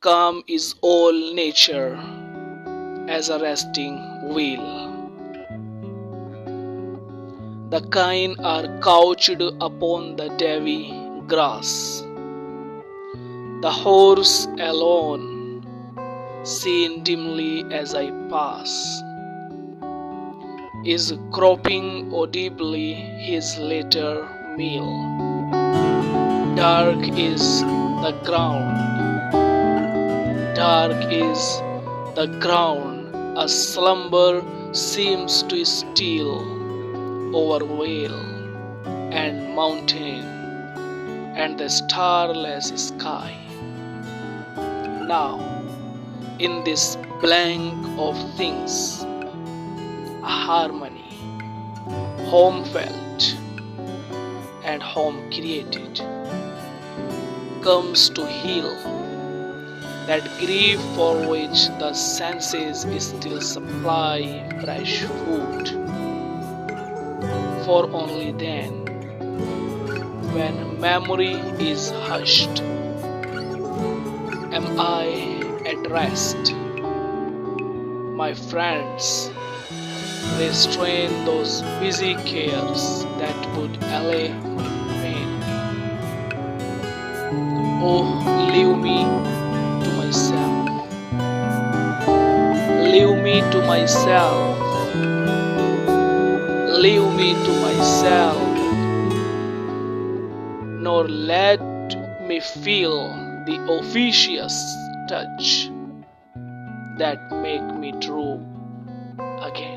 Calm is all nature as a resting wheel. The kine are couched upon the dewy grass. The horse alone, seen dimly as I pass, is cropping audibly his later meal. Dark is the ground, dark is the ground, a slumber seems to steal over vale and mountain and the starless sky. Now, in this blank of things, a harmony, home felt and home created, comes to heal that grief for which the senses still supply fresh food. For only then, when memory is hushed, am I at rest. My friends, restrain those busy cares that would allay my pain. Oh, leave me to myself. Leave me to myself. Leave me to myself. Nor let me feel the officious touch that make me droop again.